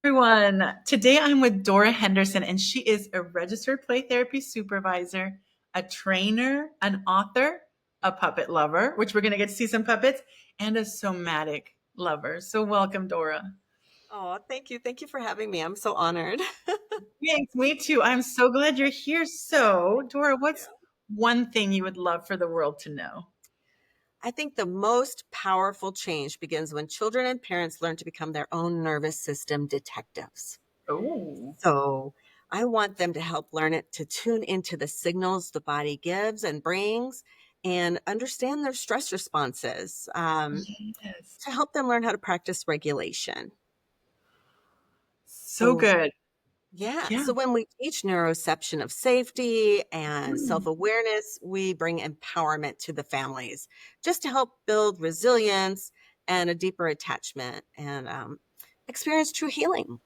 everyone. Today I'm with Dora Henderson, and she is a registered play therapy supervisor, a trainer, an author, a puppet lover, which we're going to get to see some puppets, and a somatic lover. So, welcome, Dora. Oh, thank you. Thank you for having me. I'm so honored. Thanks, me too. I'm so glad you're here. So, Dora, Yeah. what's one thing you would love for the world to know? I think the most powerful change begins when children and parents learn to become their own nervous system detectives. Oh, So I want them to help learn it to tune into the signals the body gives and brings and understand their stress responses yes. to help them learn how to practice regulation. So So good. Yeah. Yeah. So when we teach neuroception of safety and Mm. self awareness, we bring empowerment to the families just to help build resilience and a deeper attachment and experience true healing,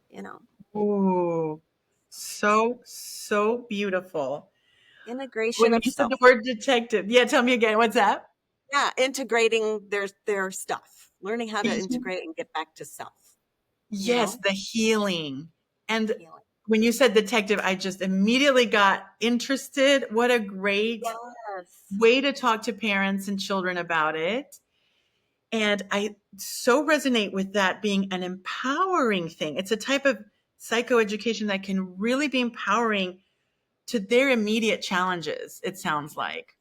you know, Ooh, so beautiful. integration When of you said the self. word detective, yeah, tell me again, what's that? Yeah. Integrating their stuff, learning how to Ye- integrate and get back to self, you Yes, know, the healing. And healing. when you said detective, I just immediately got interested. What a great Yes. way to talk to parents and children about it. And I so resonate with that being an empowering thing. It's a type of psychoeducation that can really be empowering to their immediate challenges, it sounds like.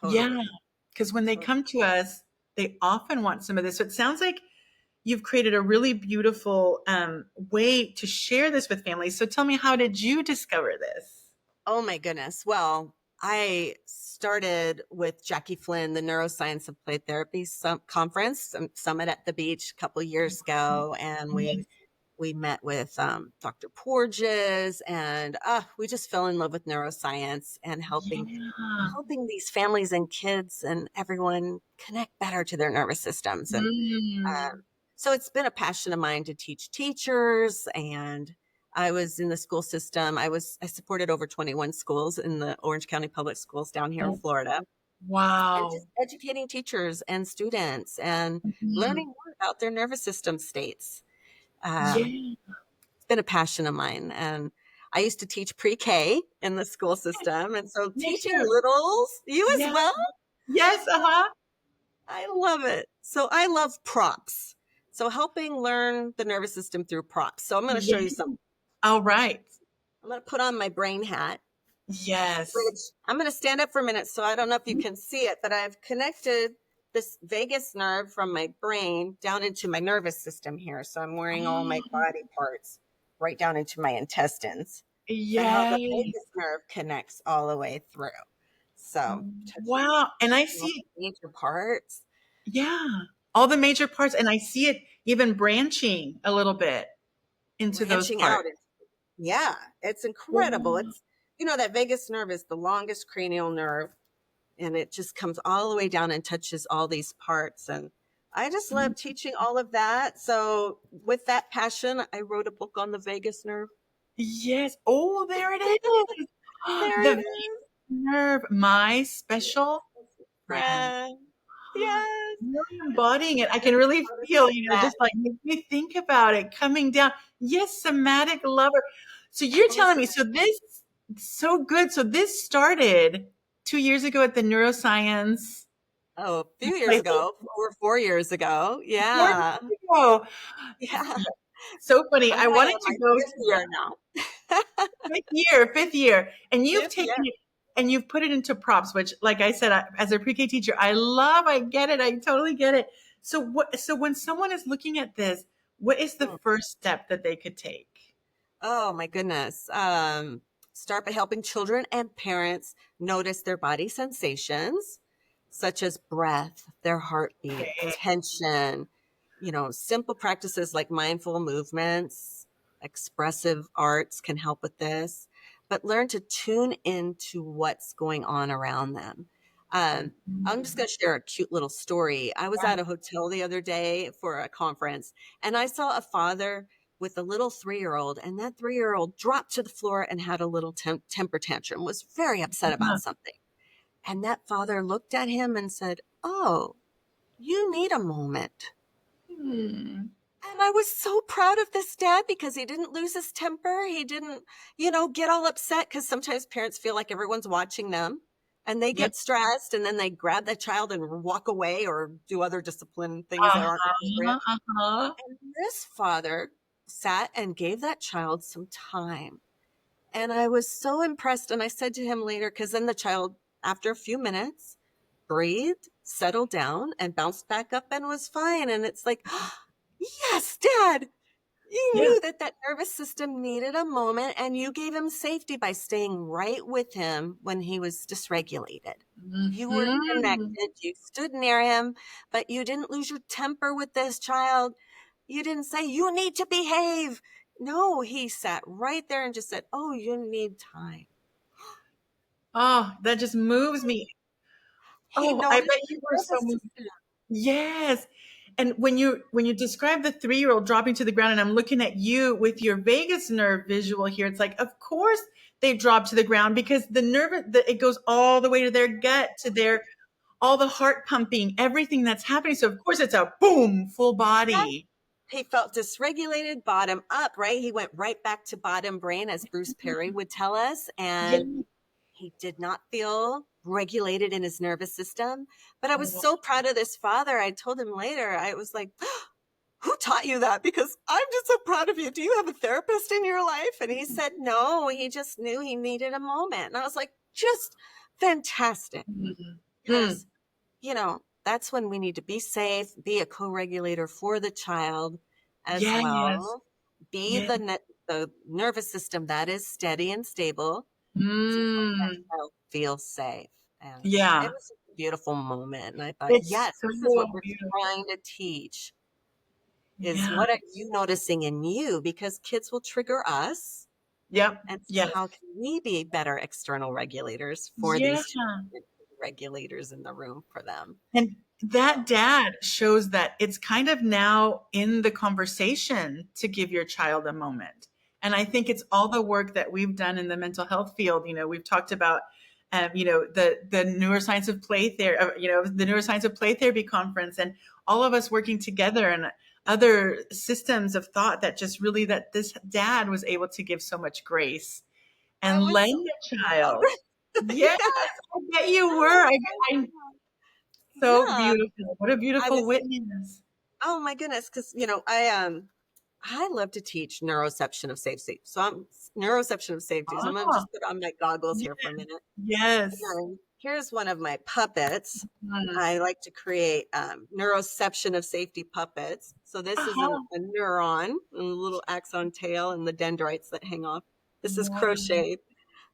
Yeah. Totally. Because when they Totally. come to us, they often want some of this. So it sounds like you've created a really beautiful way to share this with families. So tell me, how did you discover this? Oh my goodness. Well, I started with Jackie Flynn, the Neuroscience of Play Therapy conference summit at the beach a couple years ago, and Yes. we met with Dr. Porges, and we just fell in love with neuroscience and Yeah. helping these families and kids and everyone connect better to their nervous systems. And Mm. so it's been a passion of mine to teach teachers, and I was in the school system. I supported over 21 schools in the Orange County Public Schools down here in Oh, Florida, and wow. just educating teachers and students and Mhm. learning more about their nervous system states. Yeah. It's been a passion of mine, and I used to teach pre-K in the school system, and so Yeah, teaching sure. littles, you as Yeah. well, Yes. Uh-huh. I love it. So I love props. So helping learn the nervous system through props. So I'm going to show Yeah. you some. All right. I'm going to put on my brain hat, Yes. which I'm going to stand up for a minute. So I don't know if you can see it, but I've connected this vagus nerve from my brain down into my nervous system here. So I'm wearing all my Oh, body parts right down into my intestines. But how the yes. vagus nerve connects all the way through. So touching Wow. And I all see, the major parts, yeah, all the major parts. And I see it even branching a little bit into those branching out. parts. Yeah, it's incredible. Wow. It's, that vagus nerve is the longest cranial nerve, and it just comes all the way down and touches all these parts. And I just love teaching all of that. So with that passion, I wrote a book on the vagus nerve. Yes. Oh, there it is. There The it vagus is. nerve, my special friend. Friend. Yes. Really embodying it. I can really feel, That just like make me think about it coming down. Yes, somatic lover. So you're telling me, so this, so good. So this started 2 years ago at the neuroscience. Oh, a few years Like, ago, over 4 years ago. 4 years Yeah. ago. Yeah. So funny. I'm I going wanted on to my go fifth to year now. fifth year, and you've Fifth year. taken it and you've put it into props, which, like I said, as a pre-K teacher, I love. I get it. I totally get it. So what? So when someone is looking at this, what is the first step that they could take? Oh my goodness. Start by helping children and parents notice their body sensations, such as breath, their heartbeat, Okay. tension, simple practices like mindful movements, expressive arts can help with this, but learn to tune into what's going on around them. I'm just going to share a cute little story. I was at a hotel the other day for a conference, and I saw a father with a little 3-year-old, and that 3-year-old dropped to the floor and had a little temper tantrum, was very upset about something. And that father looked at him and said, "Oh, you need a moment." Hmm. And I was so proud of this dad because he didn't lose his temper. He didn't, get all upset, because sometimes parents feel like everyone's watching them and they Yep. get stressed, and then they grab the child and walk away or do other discipline things that aren't appropriate. Uh-huh, uh-huh. And this father sat and gave that child some time. And I was so impressed. And I said to him later, because then the child, after a few minutes, breathed, settled down, and bounced back up and was fine. And it's like, yes, Dad, you Yeah. knew that nervous system needed a moment, and you gave him safety by staying right with him when he was dysregulated. You were Mhm. connected, you stood near him, but you didn't lose your temper with this child. You didn't say, you need to behave. No, he sat right there and just said, oh, you need time. Oh, that just moves me. He Oh, I noticed bet the you were so nervous moved. system. Yes. And when you describe the 3-year-old dropping to the ground, and I'm looking at you with your vagus nerve visual here, it's like, of course they drop to the ground, because it goes all the way to their gut, to their all the heart pumping, everything that's happening. So of course it's a boom, full body. He felt dysregulated, bottom up, right? He went right back to bottom brain, as Bruce Perry would tell us. And Yeah. he did not feel regulated in his nervous system. But I was Oh, so proud of this father. I told him later, I was like, who taught you that? Because I'm just so proud of you. Do you have a therapist in your life? And he said, no, he just knew he needed a moment. And I was like, just fantastic. mhm. Because, that's when we need to be safe, be a co-regulator for the child as Yes. well, be Yeah. the nervous system that is steady and stable to help that Mm. child feel safe. And it Yeah. was a beautiful moment. And I thought, It's yes, this is what so we're beautiful. trying to teach, is Yeah. what are you noticing in you? Because kids will trigger us. Yep. And so Yes. how can we be better external regulators for Yeah. these children, regulators in the room for them? And that So, dad shows that it's kind of now in the conversation to give your child a moment. And I think it's all the work that we've done in the mental health field. We've talked about, the neuroscience of play therapy, the neuroscience of play therapy conference, and all of us working together, and other systems of thought that just really, that this dad was able to give so much grace I and was lend so a proud. child. Yes, Yeah. I bet you I were. was I, so I proud. so Yeah. beautiful. What a I beautiful was, witness. oh my goodness. Cause I love to teach neuroception of safety. So I'm neuroception of safety. So I'm going to Oh, just put on my goggles ye here for a minute. yes. And here's one of my puppets. Mm. I like to create neuroception of safety puppets. So this is Uh-huh. a neuron, and a little axon tail, and the dendrites that hang off. This is Wow. crocheted.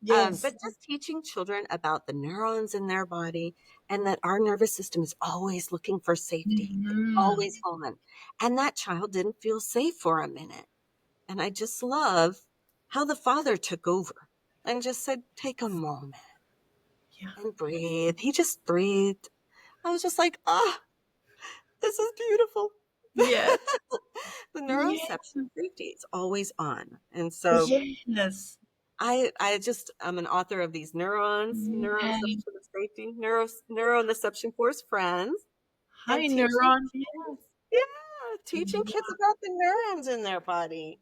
Yes. But just teaching children about the neurons in their body, and that our nervous system is always looking for safety. It's Mhm. always on. And that child didn't feel safe for a minute. And I just love how the father took over and just said, take a moment Yeah. and breathe. He just breathed. I was just like, this is beautiful. Yes. The Yes. neuroception safety is always on. And so Yes. I'm an author of these neurons, Yes. neuroception of safety, neuroception force friends, Hi, and teaching neuron. kids, yeah, teaching kids about the neurons in their body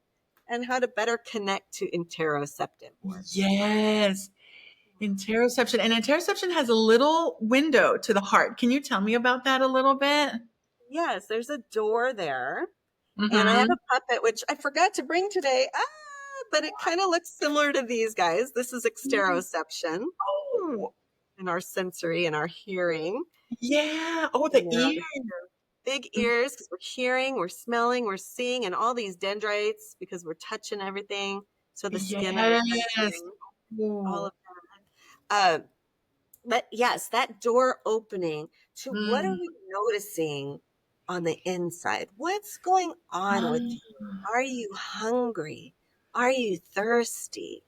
and how to better connect to interoceptive work. Yes. Interoception. And interoception has a little window to the heart. Can you tell me about that a little bit? Yes, there's a door there. And I have Mm-hmm. a puppet, which I forgot to bring today. But it kind of looks similar to these guys. This is exteroception Oh, in our sensory and our hearing. yeah. Oh, the And they're on ear. big ears because we're hearing, we're smelling, we're seeing, and all these dendrites because we're touching everything. So the skin of the Yes. sensory, all Ooh. of that. But yes, that door opening to what are Mm. we noticing on the inside? What's going on with you? Ah. Are you hungry? Are you thirsty?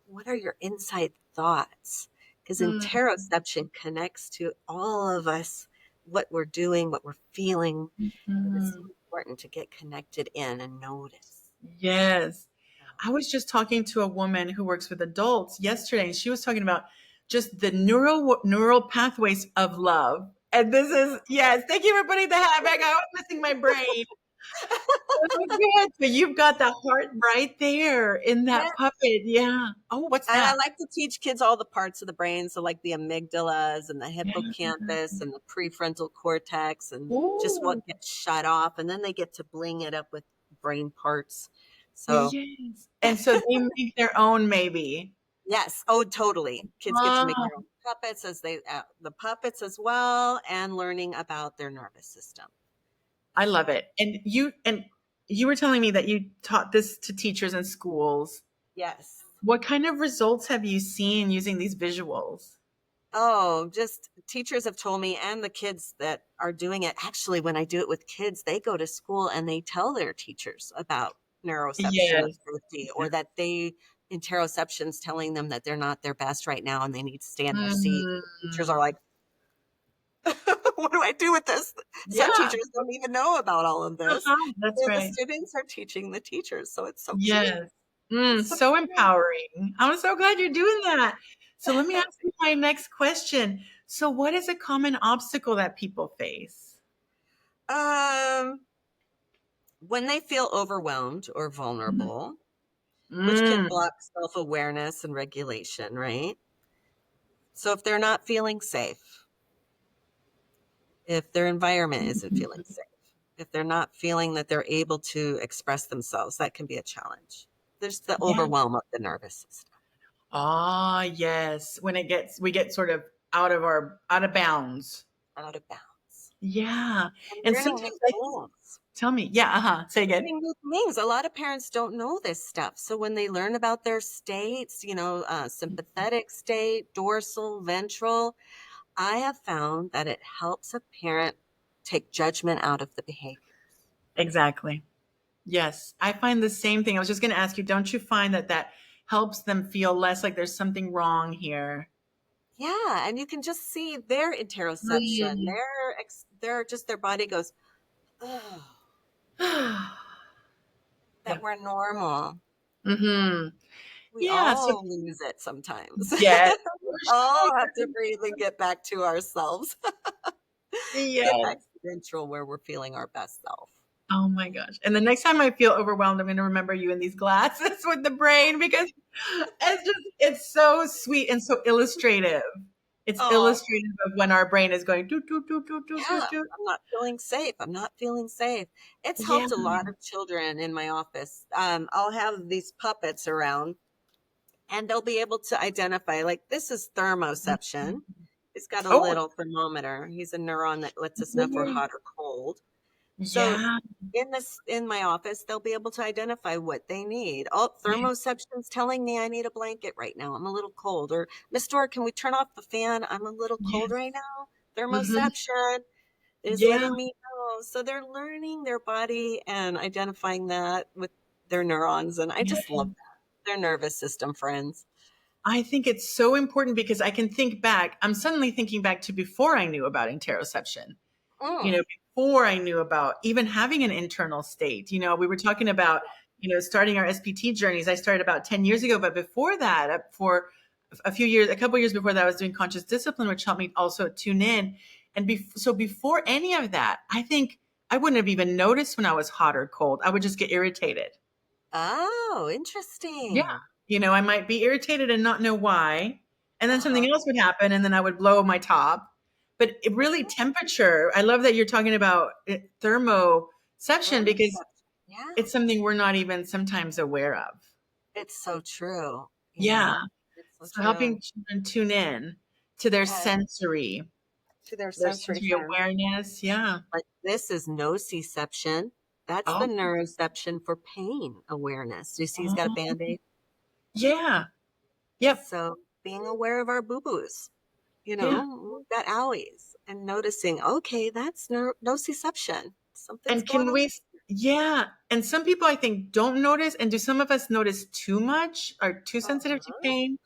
What are your inside thoughts? Because Mm. interoception connects to all of us, what we're doing, what we're feeling. And it's so Mhm. important to get connected in and notice. Yes. So, I was just talking to a woman who works with adults yesterday, and she was talking about just the neural pathways of love. And this is, yes, thank you for putting the hat back. I was missing my brain. Oh, good. So you've got the heart right there in Yeah. that puppet. Yeah. Oh, what's And I that? like to teach kids all the parts of the brain. So, like the amygdalas and the Yeah. hippocampus and the prefrontal cortex and just Ooh, what gets shut off. And then they get to bling it up with brain parts. So, yes. And so they make their own, maybe. yes. Oh, totally. Kids get to make Oh, their own puppets the puppets as well, and learning about their nervous system. I love So, it. And you were telling me that you taught this to teachers in schools. yes. What kind of results have you seen using these visuals? Oh, just teachers have told me, and the kids that are doing it. Actually, when I do it with kids, they go to school and they tell their teachers about neuroception of Yes. safety, or that interoception's telling them that they're not their best right now and they need to stay in their seat. Teachers Mm, are like, what do I do with this? Some yeah. teachers don't even know about all of this. Uh-huh, that's And the right. students are teaching the teachers. So it's so cute. Yes. It's so So cute. empowering. I'm so glad you're doing that. So let me ask you my next question. So what is a common obstacle that people face? um, when they feel overwhelmed or Mhm. vulnerable, which can Mm. block self awareness and regulation, right? So if they're not feeling safe, if their environment isn't feeling safe, if they're not feeling that they're able to express themselves, that can be a challenge. There's the Yeah. overwhelm of the nervous system, Ah, yes. When we get sort of out of bounds. out of bounds. Yeah. And And learning new sometimes I things. tell me, yeah, say again. Learning new things. A lot of parents don't know this stuff. So when they learn about their states, sympathetic state, dorsal, ventral, I have found that it helps a parent take judgment out of the behaviors. Exactly. Yes. I find the same thing. I was just going to ask you, don't you find that that helps them feel less like there's something wrong here? Yeah, and you can just see their interoception. Mm. Their body goes, oh, that Yeah. we're normal. Mhm. We Yeah, so all lose it sometimes. yes, We for all have to sure. breathe and get back to ourselves. Get back Yes. to neutral where we're feeling our best self. Oh my gosh. And the next time I feel overwhelmed, I'm going to remember you in these glasses with the brain because it's so sweet and so illustrative. It's Oh, illustrative of when our brain is going do do do do do do yeah, do. I'm not feeling safe. I'm not feeling safe. It's Yeah. helped a lot of children in my office. I'll have these puppets around and they'll be able to identify, like, this is thermoception. It's got a Oh, little thermometer. He's a neuron that lets us know if we're yay. hot or cold. So Yeah. in my office, they'll be able to identify what they need. Oh, Yeah. thermoception's telling me I need a blanket right now. I'm a little cold. Or Miss Dora, can we turn off the fan? I'm a little cold Yes. right now. Hmm. Thermoception is Yeah. letting me know. So they're learning their body and identifying that with their neurons. And I just Yeah. love that. Their nervous system friends. I think it's so important because I can think back. I'm suddenly thinking back to before I knew about interoception. Mm. Before I knew about even having an internal state. We were talking about, starting our SPT journeys. I started about 10 years ago, but before that, for a couple years before that, I was doing conscious discipline, which helped me also tune in. And so before any of that, I think I wouldn't have even noticed when I was hot or cold. I would just get irritated. Oh, Yeah. interesting. I might be irritated and not know why. And then Uh-huh. something else would happen and then I would blow my top. But it really temperature, I love that you're talking about thermoception because Thermoception. Yeah. it's something we're not even sometimes aware of. It's so true. Yeah. It's so So true. helping children tune in to their Yes, to their their sensory sensory sense. awareness. Yeah. Like this is nociception. That's the Oh, neuroception for pain awareness. Do you see he's got a oh, band-aid? yeah. Yep. So being aware of our boo-boos, Yeah. we've got owies and noticing, okay, that's nociception. Something's And going can on. we, yeah. And some people I think don't notice. And do some of us notice too much, are too sensitive to Uh-huh. pain?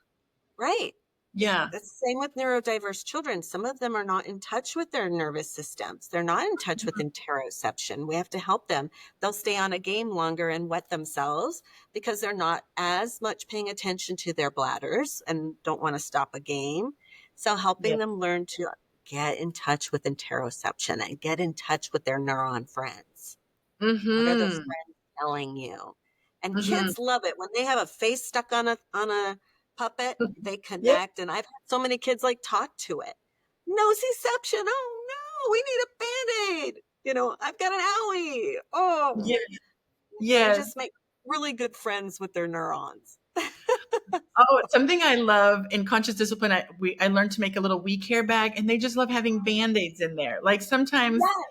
Right. Yeah. That's the same with neurodiverse children. Some of them are not in touch with their nervous systems. They're not in touch with interoception. We have to help them. They'll stay on a game longer and wet themselves because they're not as much paying attention to their bladders and don't want to stop a game. So Yeah. helping them learn to get in touch with interoception and get in touch with their neuron friends. What are those Mhm. friends telling you? And Mhm. kids love it when they have a face stuck on a puppet. They Yeah. connect, and I've had so many kids like talk to it. Nociception. Oh no, we need a Band-Aid. I've got an owie. Oh, Yeah. they Yes. just make really good friends with their neurons. Oh, something I love in conscious discipline, I learned to make a little we care bag, and they just love having Band-Aids in there. Like sometimes, Yes.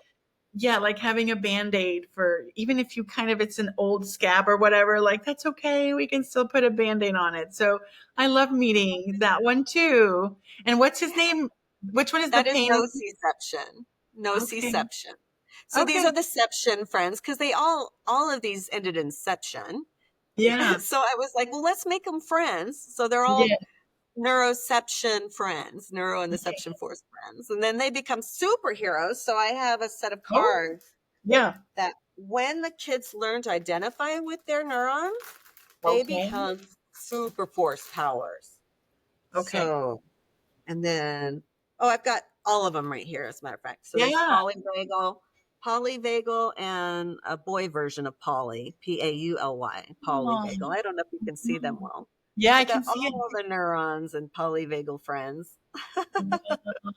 yeah, like having a Band-Aid for even if you kind of it's an old scab or whatever, like that's okay. We can still put a Band-Aid on it. So I love meeting that one too. And what's his Yeah. name? Which one is the That is pain one? nociception. Okay. Nociception. So these Okay. are the seption friends because they all of these ended in seption. Yeah. So I was like, well, let's make them friends. So they're all Yeah. neuroception friends, neuro and the seption force friends. And then they become superheroes. So I have a set of Oh, cards yeah. that when the kids learn to identify with their neurons, they Okay. become super force powers. Okay. So, and then, oh, I've got all of them right here, as a matter of fact. So there's Yeah. polyvagal, and a boy version of Poly, Pauly, polyvagal. Oh, I don't know if you can see them well. yeah, I I've got can see it. all the neurons and polyvagal friends.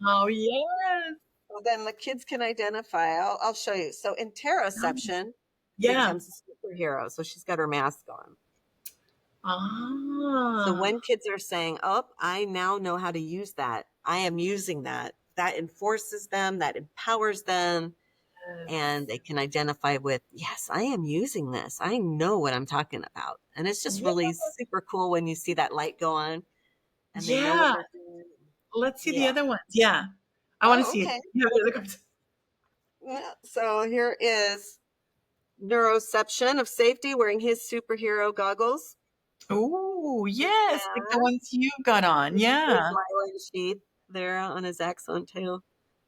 Oh, yes. So then the kids can identify. I'll show you. So interoception Yeah. becomes a superhero. So she's got her mask on. So Ah. when kids are saying, oh, I now know how to use that, I am using that, that enforces them, that empowers them, and they can identify with, yes, I am using this. I know what I'm talking about. And it's just Yeah. really super cool when you see that light go on and they know what Yeah. they're doing. Let's see the Yeah. other ones. Yeah. I want to Oh, see it. okay. Yeah, the other cards. Yeah. So here is Neuroception of safety wearing his superhero goggles. Oh, His yes. Like the mask, ones you got on. his Yeah. myelin sheath there on his axon tail.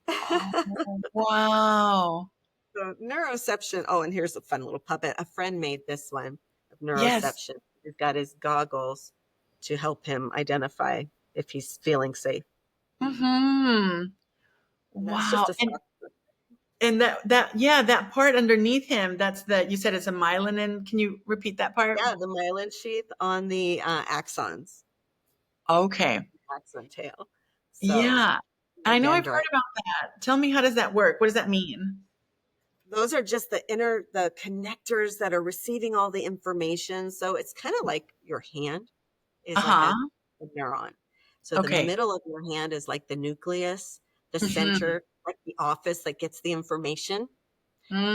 Oh, wow. So neuroception. Oh, and here's a fun little puppet. A friend made this one of Yes. neuroception. He's got his goggles to help him identify if he's feeling safe. Mm-hmm. And that's just Wow. a And that yeah, that part underneath him, that's the you said it's a myelin. And can you repeat that part? yeah, the myelin sheath on the axons, Okay. axon tail. So Yeah. the I know I've heard dendrite. about that. Tell me, how does that work? What does that mean? Those are just the connectors that are receiving all the information. So it's kind of like your hand is like Uh-huh. a neuron. So the Okay. middle of your hand is like the nucleus, the Mhm. center, like the office that gets the information.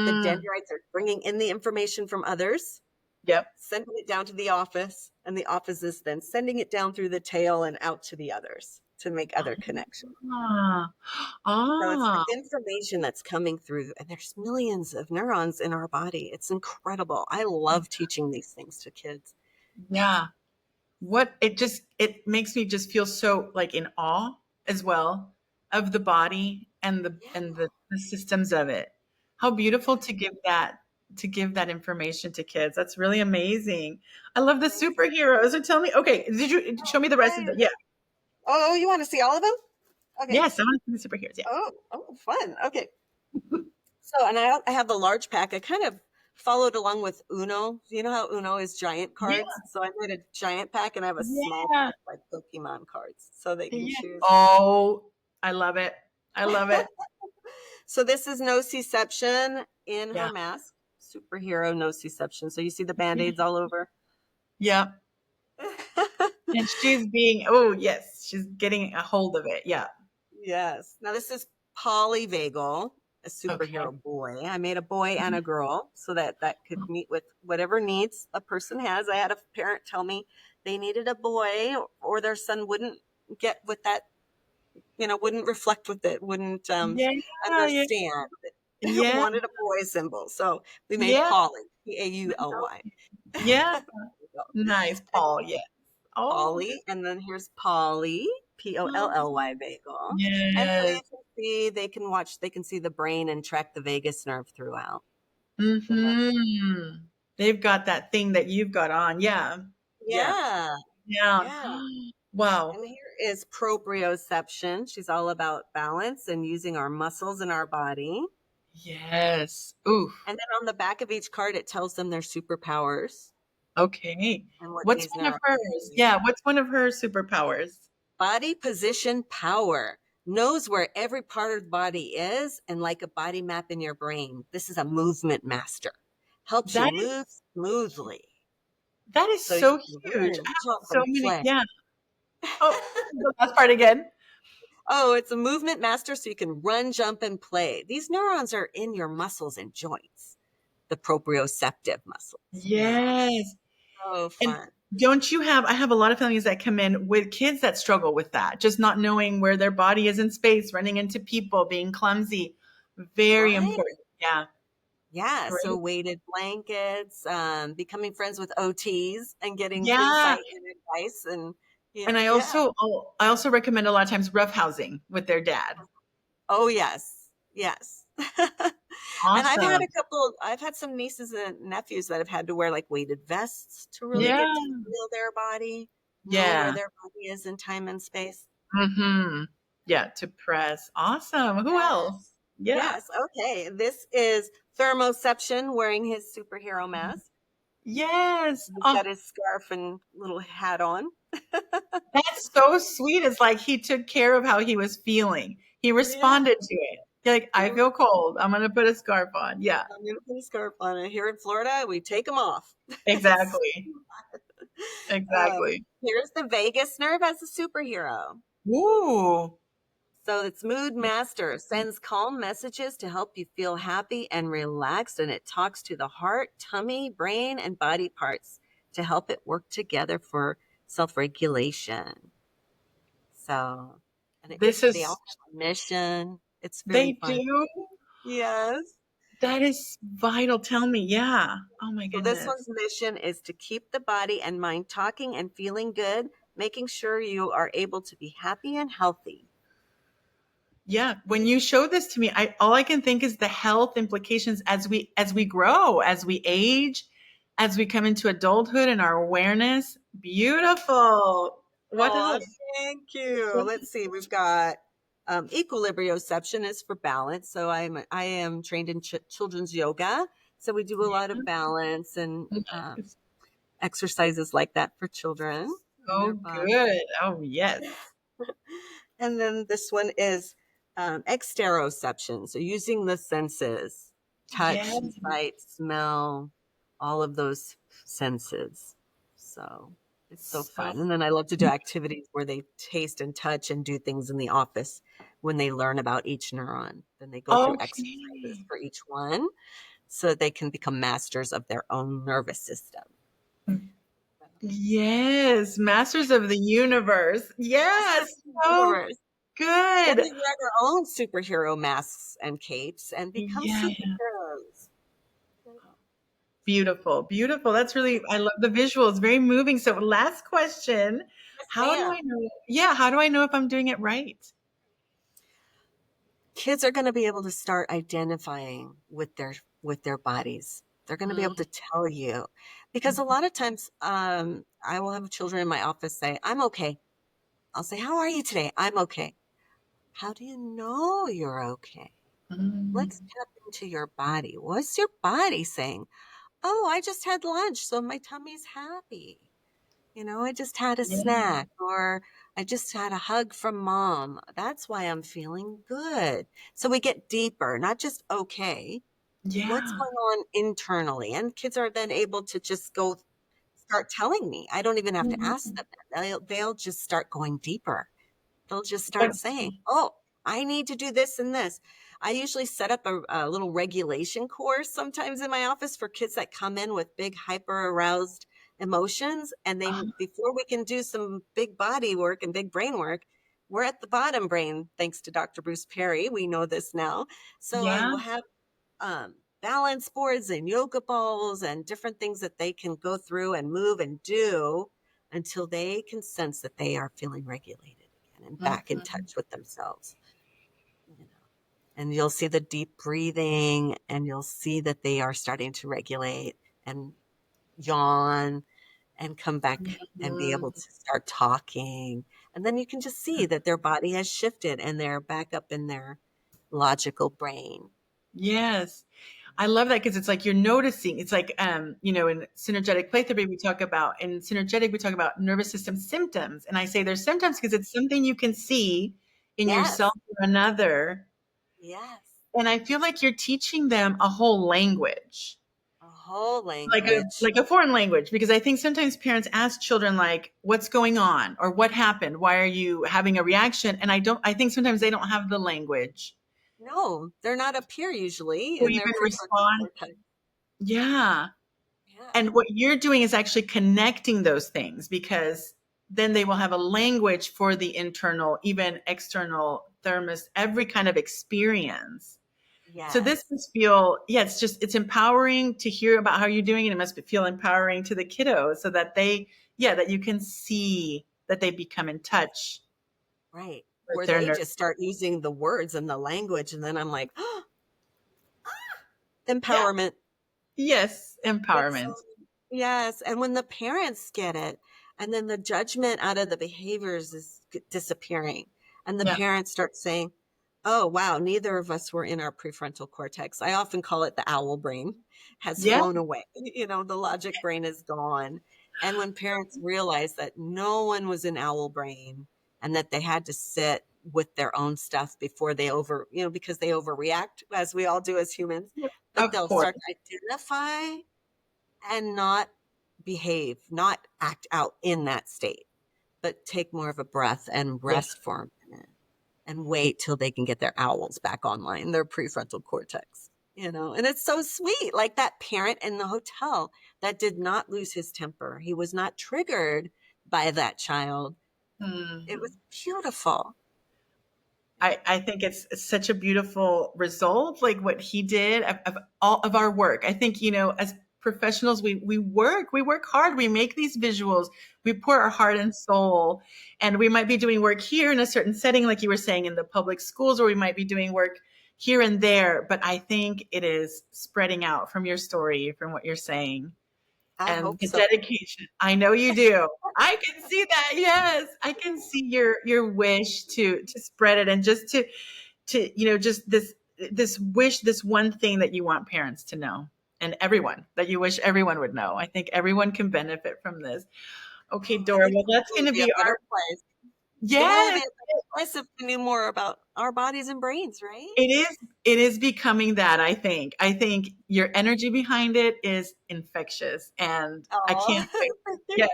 The Mm. dendrites are bringing in the information from others, Yep. sending it down to the office, and the office is then sending it down through the tail and out to the others to make other connections. Ah. So it's Ah. the information that's coming through, and there's millions of neurons in our body. It's incredible. I love teaching these things to kids. Yeah. What it makes me just feel so like in awe as well of the body and Yeah. the systems of it. How beautiful to give that information to kids. That's really amazing. I love the Thank superheroes. So tell me, okay, did you show me the rest of you. the yeah. Oh, you want to see all of them? Okay. Yes, I want to see the superheroes. Yeah. Oh, fun. Okay. So, and I have the large pack. I kind of followed along with Uno. You know how Uno is giant Yeah. cards? So I made a giant pack and I have a small Yeah. pack like Pokemon cards so they can Yeah. choose. Oh, I love it. I love it. So this is Nociception in her Yeah. mask. Superhero Nociception. So you see the Yeah. band-aids all over. Yeah. And she's being, oh, yes, she's getting a hold of it. Yeah. Yes. Now this is polyvagal, a Okay. superhero boy. I made a boy and a girl so that could meet with whatever needs a person has. I had a parent tell me they needed a boy or their son wouldn't get with that, wouldn't reflect with it, wouldn't Yeah. Yeah. understand. Yeah. Wanted a boy symbol. So we made Yeah. Polly, Pauly. Yeah. Nice, And Paul. Yeah. Oh, Polly, and then here's Polly, Polly bagel. And so yes. you can see they can see the brain and track the vagus nerve throughout the nerve. Mm-hmm. They've got that thing that you've got on. Yeah. Yeah. Yeah, Yeah. yeah. Wow. And here is proprioception. She's all about balance and using our muscles in our body. Yes. Oof. And then on the back of each card, it tells them their superpowers Okay. and what What's these one of neurons hers? do. Yeah, what's one of her superpowers? Body position power knows where every part of the body is, and like a body map in your brain, this is a movement master. Helps you That move is smoothly that is so you so can huge. run, I have jump, so and many, play. yeah. Oh, the last part again. Oh, it's a movement master so you can run, jump, and play. These neurons are in your muscles and joints, the proprioceptive muscles. Yeah. Yes. So And fun. don't you have I have a lot of families that come in with kids that struggle with that, just not knowing where their body is in space, running into people, being clumsy. Very Right? important. Yeah. Yeah. So Right. weighted blankets, becoming friends with OTs and getting Yeah. insight and advice. And yeah. And Yeah. I also recommend a lot of times roughhousing with their dad. Oh, yes. Yes. And Awesome. I've had some nieces and nephews that have had to wear like weighted vests to really Yeah. get to feel their body, know where Yeah. their body is in time and space. Mhm. Yeah, to press. Awesome. Who else? Yes. Yeah. Yes. Okay. This is Thermoception wearing his superhero mask. Yes. He's Oh, got his scarf and little hat on. that's so sweet. It's like he took care of how he was feeling. He Yeah. responded to it. You're like, I feel cold. I'm going to put a scarf on. Yeah, I'm going to put a scarf on it. Here in Florida, we take them off. exactly. Exactly. Here's the vagus nerve as a superhero. Ooh. So it's Mood Master, sends calm messages to help you feel happy and relaxed, and it talks to the heart, tummy, brain, and body parts to help it work together for self-regulation. So, This they all is, have a mission. It's very they fun. do? Yes. That is vital. Tell me. Yeah. Oh my So this one's goodness. mission is to keep the body and mind talking and feeling good, making sure you are able to be happy and healthy. Yeah, when you show this to me, I all I can think is the health implications as we grow, as we age, as we come into adulthood and our awareness. Beautiful. What Oh, else? thank you. Let's see. We've got equilibrioception is for balance. So I am trained in children's yoga. So we do a lot of balance and Nice. exercises like that for children in So their body. good. Oh, yes. And then this one is exteroception. So using the senses, touch, Yes. sight, smell, all of those senses. So it's so So fun. And then I love to do activities where they taste and touch and do things in the office when they learn about each neuron. Then they go through exercises okay. for each one so they can become masters of their own nervous system. Yes, Masters of the Universe. Masters Yes, of the so universe. Then good. we wear their own superhero masks and capes and become Yeah. superheroes. Beautiful, beautiful. That's really I love the visuals, very moving. So last question, Yes, how do I ma'am. know yeah, how do I know if I'm doing it right? Kids are going to be able to start identifying with their bodies. They're going to be able Mm, to tell you because a lot of times I will have children in my office say, "I'm okay." I'll say, "How are you today?" "I'm okay." "How do you know you're okay?" Let's mm, tap into your body. What's your body saying? "Oh, I just had lunch, so my tummy's happy." I just had a yeah, snack or I just had a hug from mom. That's why I'm feeling good. So we get deeper, not just okay. What's yeah, going on internally? And kids are then able to just go start telling me. I don't even have to ask mhm. them that. They'll just start going deeper. They'll just start That's saying, "Oh, I need to do this and this." I usually set up a little regulation course sometimes in my office for kids that come in with big hyper aroused emotions. And they, uh, before we can do some big body work and big brain work, we're at the bottom brain, thanks to Dr. Bruce Perry. We know this now. So I yeah, will have balance boards and yoga balls and different things that they can go through and move and do until they can sense that they are feeling regulated again and back in mhm, touch with themselves. You know. And you'll see the deep breathing and you'll see that they are starting to regulate and yawn and come back and be able mhm. to start talking. And then you can just see that their body has shifted and they're back up in their logical brain. Yes. I love that because it's like you're noticing. It's like, in synergetic play therapy, in synergetic, we talk about nervous system symptoms. And I say there's symptoms because it's something you can see in yourself Yes. or another. Yes. And I feel like you're teaching them a whole language, A whole like a, language. like a foreign language, because I think sometimes parents ask children like, what's going on or what happened? Why are you having a reaction? And I think sometimes they don't have the language No, they're not up here usually to in their even prefrontal respond. cortex. Yeah. Yeah. And what you're doing is actually connecting those things because then they will have a language for the internal, even external thermos, every kind of experience. So this Yes. must feel, yeah, it's empowering to hear about how you're doing, and it must feel empowering to the kiddos so that that you can see that they become in touch Right. with Where their they nerve. just start using the words and the language. And then I'm like, oh, Yeah. empowerment. Yes. It's Empowerment. so, yes. And when the parents get it, and then the judgment out of the behaviors is disappearing, and the Yeah. parents start saying, oh, wow, neither of us were in our prefrontal cortex. I often call it the owl brain has Yeah. flown away. The logic brain is gone. And when parents realize that no one was in owl brain and that they had to sit with their own stuff before they because they overreact, as we all do as humans, but Of they'll course. start to identify and not behave, not act out in that state, but take more of a breath and Yeah. rest for a minute and wait till they can get their owls back online, their prefrontal cortex, and it's so sweet. Like that parent in the hotel that did not lose his temper. He was not triggered by that child. It was Mhm. beautiful. I think it's such a beautiful result, like what he did of all of our work. I think, as professionals, we work hard, we make these visuals, we pour our heart and soul, and we might be doing work here in a certain setting, like you were saying, in the public schools, or we might be doing work here and there. But I think it is spreading out from your story, from what you're saying. I And hope the so. dedication. I know you do. I can see that. Yes. I can see your wish to spread it and just just this wish, this one thing that you want parents to know, and everyone that you wish everyone would know. I think everyone can benefit from this. Okay, Oh, I Dora, think well, the that's world going would to be a be better our place. The world would be yes. a better place if we knew more about our bodies and brains, right? It is becoming that, I think. I think your energy behind it is infectious, and I Oh, can't wait. thank you. Yeah.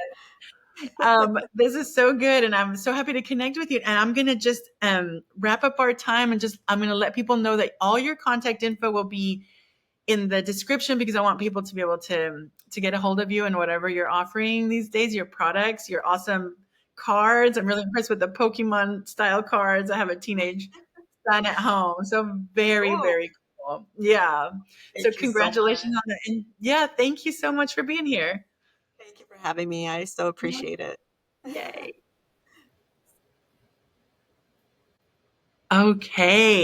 This is so good, and I'm so happy to connect with you. And I'm going to just wrap up our time, and I'm going to let people know that all your contact info will be in the description, because I want people to be able to get a hold of you and whatever you're offering these days, your products, your awesome cards. I'm really impressed with the Pokemon style cards. I have a teenage son at home, so very, Oh, very cool. Yeah. So thank you so much. congratulations on that. And yeah, thank you so much for being here. Thank you for having me. I so Yeah. appreciate it. Yay. Okay.